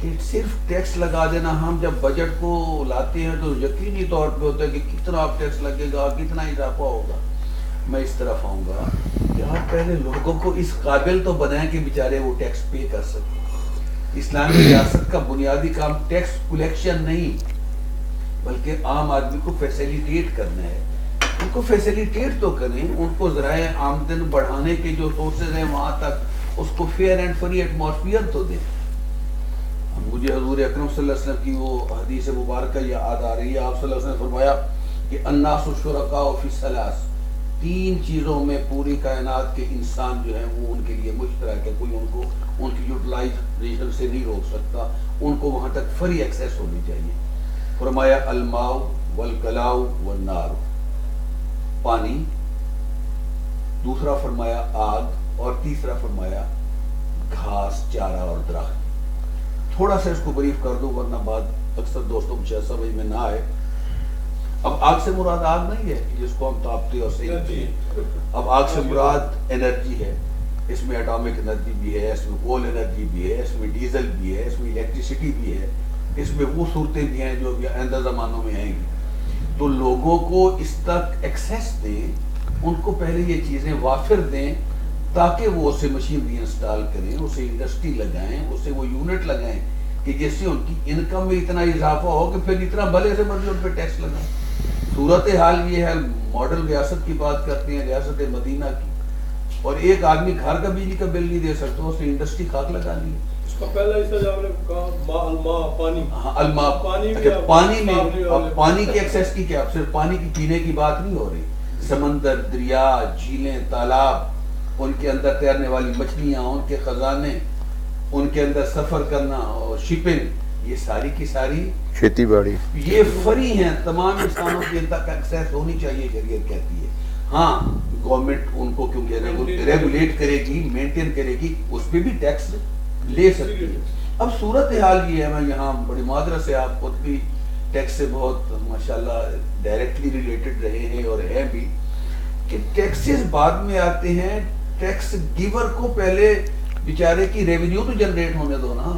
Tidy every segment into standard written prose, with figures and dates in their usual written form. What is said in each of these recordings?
کہ صرف ٹیکس لگا دینا، ہم جب بجٹ کو لاتے ہیں تو یقینی طور پہ ہوتا ہے کہ کتنا آپ ٹیکس لگے گا، کتنا اضافہ ہوگا. میں اس طرف آؤں گا کہ آپ پہلے لوگوں کو اس قابل تو بنائیں کہ بیچارے وہ ٹیکس پے کر سکیں. اسلامی ریاست کا بنیادی کام ٹیکس کلیکشن نہیں بلکہ عام آدمی کو فیسیلیٹیٹ کرنا ہے. ان کو فیسیلیٹیٹ تو کریں، ان کو ذرائع آمدن بڑھانے کے جو سورسز ہیں وہاں تک اس کو فیئر اینڈ فری ایٹماسفیئر تو دیں. مجھے حضور اکرم صلی اللہ علیہ وسلم کی وہ حدیث مبارکہ یاد آ رہی ہے. آپ صلی اللہ علیہ وسلم نے فرمایا کہ الناس شرکاء فی الثلاث، 3 چیزوں میں پوری کائنات کے انسان جو ہیں وہ ان کے لیے مشترک ہے. کوئی ان کو ان کی یوٹیلائزیشن سے نہیں روک سکتا، ان کو وہاں تک فری ایکسیس ہونی چاہیے. فرمایا الماء والکلاء والنار، پانی، دوسرا فرمایا آگ، اور تیسرا فرمایا گھاس، چارہ اور درخت. تھوڑا سا اس کو بریف کر دوں ورنہ بات اکثر دوستوں کو شاید سمجھ میں نہ آئے. اب آگ سے مراد آگ نہیں ہے جس کو ہم تاپتے اور سینکتے ہیں. اب آگ سے مراد انرجی ہے. اس میں اٹامک انرجی بھی ہے، اس میں کول انرجی بھی ہے، اس میں ڈیزل بھی ہے، اس میں الیکٹریسٹی بھی ہے، اس میں وہ صورتیں بھی ہیں جو آئندہ زمانوں میں آئیں گی. تو لوگوں کو اس تک ایکسیس دیں، ان کو پہلے یہ چیزیں وافر دیں تاکہ وہ اسے مشینری انسٹال کریں، اسے انڈسٹری لگائیں، اسے وہ یونٹ لگائیں کہ جس سے ان کی انکم میں اتنا اضافہ ہو کہ پھر اتنا بھلے سے مرضی ان پہ ٹیکس لگائیں. صورتحال یہ ہے، ماڈل ریاست کی بات کرتے ہیں، ریاست مدینہ کی، اور ایک آدمی گھر کا بجلی کا بل نہیں دے سکتا، اس نے انڈسٹری خاک لگا لی. اس کا پہلا حصہ جو آپ نے کہا الماء، پانی. ہاں الماء، پانی میں اب پانی کی ایکسیس کی کیا، صرف پانی کی پینے کی بات نہیں ہو رہی. سمندر، دریا، جھیلیں، تالاب، ان کے اندر تیرنے والی مچھلیاں، ان کے خزانے، ان کے اندر سفر کرنا اور شپنگ، یہ ساری کی ساری کھیتی باڑی، یہ فری ہیں. تمام انسانوں کی ان تک ایکسیس ہونی چاہیے، شریعت کہتی ہے. ہاں گورنمنٹ ان کو کیونکہ ریگولیٹ کرے گی، مینٹین کرے گی، اس پہ بھی ٹیکس لے سکتی ہے. اب صورتحال یہ ہے، میں یہاں بڑی معذرت سے، آپ خود بھی ٹیکس سے بہت ماشاءاللہ ڈائریکٹلی ریلیٹڈ رہے ہیں اور ہیں بھی، کہ ٹیکسز بعد میں آتے ہیں. ٹیکس گیور کو پہلے بیچارے کی ریونیو تو جنریٹ ہونے دو نا.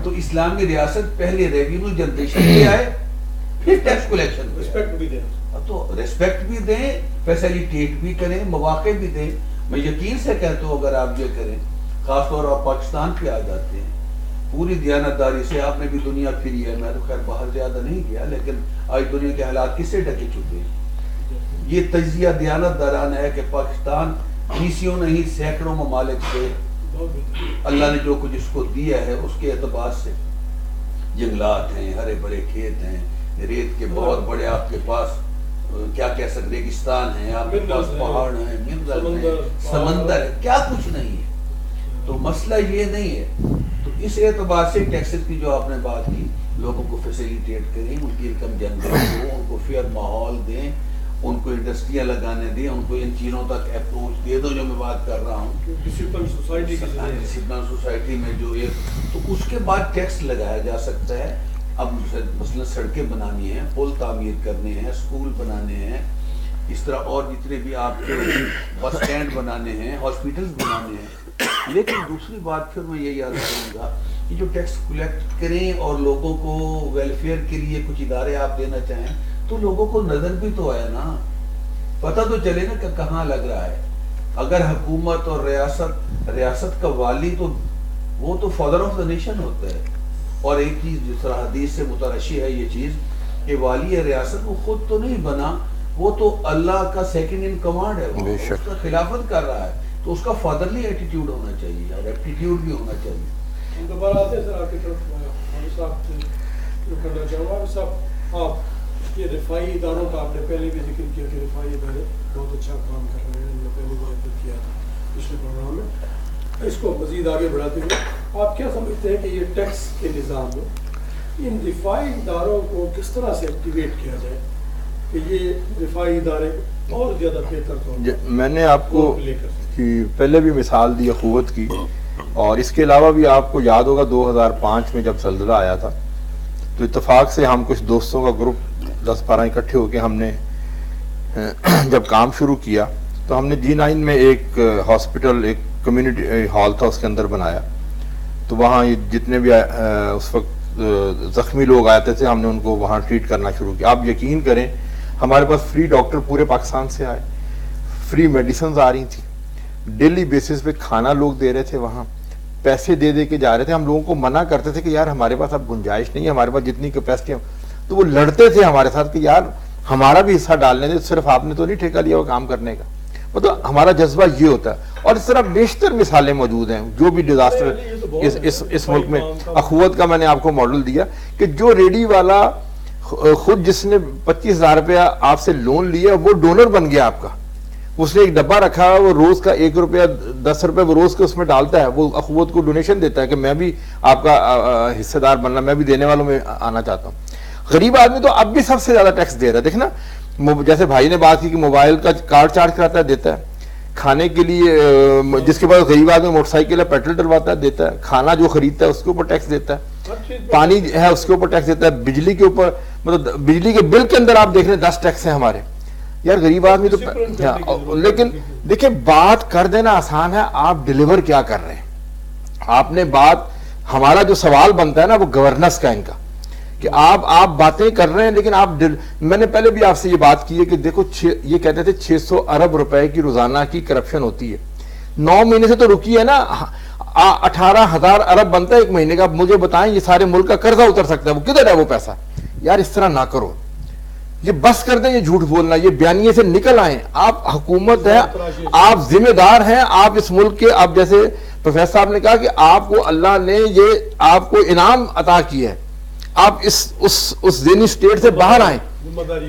تو اسلامی ریاست پہلے ریونیو جنریشن پہ آئے، پھر ٹیکس کلیکشن پہ. رسپیکٹ بھی دیں، تو رسپیکٹ بھی دیں، فیسیلیٹیٹ بھی کریں، مواقع بھی دیں. میں یقین سے کہتا ہوں اگر آپ یہ کریں، خاص طور آپ پاکستان پہ آ جاتے ہیں پوری دیانتداری سے. آپ نے بھی دنیا پھری ہے، میں تو خیر باہر زیادہ نہیں گیا، لیکن آج دنیا کے حالات کس سے ڈھکے چکے ہیں. یہ تجزیہ دیانتدارانہ ہے کہ پاکستان بیسیوں نہیں سینکڑوں ممالک سے اللہ نے جو کچھ اس کو دیا ہے اس کے اعتبار سے، جنگلات ہیں، ہرے بھرے کھیت ہیں، ریت کے بہت بڑے آپ کے پاس کیا کہہ سکتے، ریگستان ہیں، آپ کے پاس پہاڑ ہیں، منرل ہیں، سمندر ہے، کیا کچھ نہیں ہے. تو مسئلہ یہ نہیں ہے. تو اس اعتبار سے ٹیکسز کی جو آپ نے بات کی، لوگوں کو فیسیلیٹیٹ کریں، ان کی انکم جنریٹ ہو، ان کو فیئر ماحول دیں، ان کو انڈسٹریاں لگانے دیں، ان کو ان چیزوں تک اپروچ دے دو جو میں بات کر رہا ہوں. ڈسپلن سوسائٹی میں جو ایک، تو اس کے بعد ٹیکس لگایا جا سکتا ہے. اب مثلا سڑکیں بنانی ہیں، پل تعمیر کرنے ہیں، اسکول بنانے ہیں، اس طرح اور جتنے بھی آپ کے بس اسٹینڈ بنانے ہیں، ہاسپٹلز بنانے ہیں. لیکن دوسری بات پھر میں یہ یاد کروں گا کہ جو ٹیکس کلیکٹ کریں اور لوگوں کو ویلفیئر کے لیے کچھ ادارے آپ دینا چاہیں تو لوگوں کو نظر بھی تو آیا نا، پتہ تو چلے نا کہ کہاں لگ رہا ہے. اگر حکومت اور ریاست کا والی تو وہ تو فادر آف دا نیشن ہوتا ہے. اور ایک چیز جس طرح حدیث سے مترشح ہے یہ چیز کہ والی ریاست وہ خود تو نہیں بنا، وہ تو اللہ کا سیکنڈ ان کمانڈ ہے، وہ اس کا خلافت کر رہا ہے. تو اس کا فادرلی ایٹیٹیوڈ ہونا چاہیے اور ایپٹیٹیوڈ بھی ہونا چاہیے. دوبارہ آتے ہیں سر آپ کی طرف، صاحب سے شروع کرنا چاہوں گا. صاحب آپ یہ رفائی اداروں کا آپ نے پہلے بھی ذکر کیا کہ رفائی ادارے بہت اچھا کام کر رہے ہیں، ہم نے پہلے بھی ذکر کیا تھا پچھلے پروگرام میں. اس کو مزید آگے بڑھاتے ہوئے آپ کیا سمجھتے ہیں کہ یہ ٹیکس کے نظام میں ان رفائی اداروں کو کس طرح سے ایکٹیویٹ کیا جائے کہ یہ رفائی ادارے اور زیادہ بہتر طور پر؟ میں نے آپ کو پہلے بھی مثال دی اخوت کی، اور اس کے علاوہ بھی آپ کو یاد ہوگا 2005 میں جب زلزلہ آیا تھا تو اتفاق سے ہم کچھ دوستوں کا گروپ 10-12 اکٹھے ہو کے ہم نے جب کام شروع کیا تو ہم نے G9 میں ایک ہاسپٹل، ایک کمیونٹی ہال تھا، اس کے اندر بنایا. تو وہاں جتنے بھی اس وقت زخمی لوگ آتے تھے ہم نے ان کو وہاں ٹریٹ کرنا شروع کیا. آپ یقین کریں ہمارے پاس فری ڈاکٹر پورے پاکستان سے آئے, فری میڈیسنز آ رہی تھیں, ڈیلی بیسس پہ کھانا لوگ دے رہے تھے, وہاں پیسے دے دے کے جا رہے تھے. ہم لوگوں کو منع کرتے تھے کہ یار ہمارے پاس اب گنجائش نہیں ہے, ہمارے پاس جتنی کیپیسٹی ہے, تو وہ لڑتے تھے ہمارے ساتھ کہ یار ہمارا بھی حصہ ڈالنے دے, صرف آپ نے تو نہیں ٹھیکہ لیا وہ کام کرنے کا. مطلب ہمارا جذبہ یہ ہوتا ہے. اور اس طرح بیشتر مثالیں موجود ہیں جو بھی ڈیزاسٹر اس ملک میں. اخوت کا میں نے آپ کو ماڈل دیا کہ جو ریڈی والا خود جس نے 25,000 روپیہ آپ سے لون لیا وہ ڈونر بن گیا آپ کا, اس نے ایک ڈبہ رکھا, وہ روز کا 1 روپیہ 10 روپے وہ روز کے اس میں ڈالتا ہے, وہ اخوت کو ڈونیشن دیتا ہے کہ میں بھی آپ کا حصہ دار بننا, میں بھی دینے والوں میں آنا چاہتا ہوں. غریب آدمی تو اب بھی سب سے زیادہ ٹیکس دے رہا ہے. دیکھنا جیسے بھائی نے بات کی کہ موبائل کا کارڈ چارج کراتا ہے دیتا ہے, کھانے کے لیے جس کے پاس غریب آدمی موٹر سائیکل ہے پیٹرول ڈلواتا ہے دیتا ہے, کھانا جو خریدتا ہے اس کے اوپر ٹیکس دیتا ہے, پانی ہے اس کے اوپر ٹیکس دیتا ہے, بجلی کے اوپر مطلب بجلی کے بل کے اندر آپ دیکھ رہے ہیں 10 ٹیکس ہیں ہمارے. یار غریب آدمی تو لیکن دیکھیں بات کر دینا آسان ہے, آپ ڈیلیور کیا کر رہے ہیں. آپ نے بات, ہمارا جو سوال بنتا ہے نا وہ گورننس کا ان کا کہ آپ باتیں کر رہے ہیں لیکن آپ میں نے پہلے بھی آپ سے یہ بات کی ہے کہ دیکھو یہ کہتے تھے 600 ارب روپے کی روزانہ کی کرپشن ہوتی ہے, 9 مہینے سے تو رکی ہے نا, 18,000 ارب بنتا ہے ایک مہینے کا. مجھے بتائیں یہ سارے ملک کا قرضہ اتر سکتا ہے, وہ کدھر ہے وہ پیسہ؟ یار اس طرح نہ کرو, یہ بس کر دیں یہ جھوٹ بولنا, یہ بیانیے سے نکل آئیں. آپ حکومت ہے, آپ ذمہ دار ہیں, آپ اس ملک کے, آپ جیسے پروفیسر صاحب نے کہا کہ آپ کو اللہ نے یہ آپ کو انعام عطا کیا ہے, آپ اس ذہنی سٹیٹ سے باہر آئیں,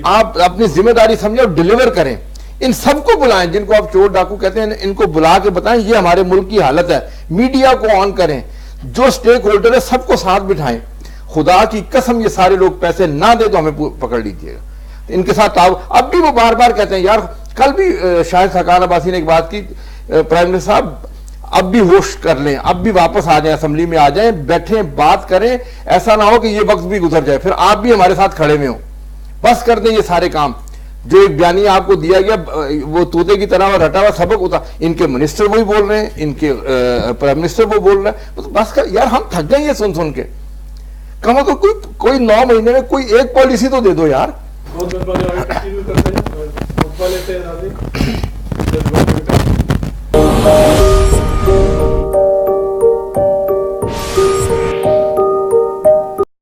آپ اپنی ذمہ داری سمجھیں اور ڈیلیور کریں. ان سب کو بلائیں جن کو آپ چور ڈاکو کہتے ہیں, ان کو بلا کے بتائیں یہ ہمارے ملک کی حالت ہے. میڈیا کو آن کریں, جو سٹیک ہولڈر ہے سب کو ساتھ بٹھائیں. خدا کی قسم یہ سارے لوگ پیسے نہ دے تو ہمیں پکڑ لیجیے گا. ان کے ساتھ اب بھی وہ بار بار کہتے ہیں. یار کل بھی شاہد خاقان عباسی نے ایک بات کی, پرائم منسٹر صاحب اب بھی ہوش کر لیں, اب بھی واپس آ جائیں, اسمبلی میں آ جائیں, بیٹھیں بات کریں. ایسا نہ ہو کہ یہ وقت بھی گزر جائے پھر آپ بھی ہمارے ساتھ کھڑے میں ہوں. بس کر دیں یہ سارے کام. جو ایک بیانیہ آپ کو دیا گیا وہ طوطے کی طرح رٹا ہوا سبق ہوتا, ان کے منسٹر وہی بول رہے ہیں, ان کے پرائم منسٹر وہ بول رہے ہیں. بس کر یار, ہم تھک گئے یہ سن کے. کم از کم کوئی 9 مہینے میں کوئی ایک پالیسی تو دے دو یار. بہت بہت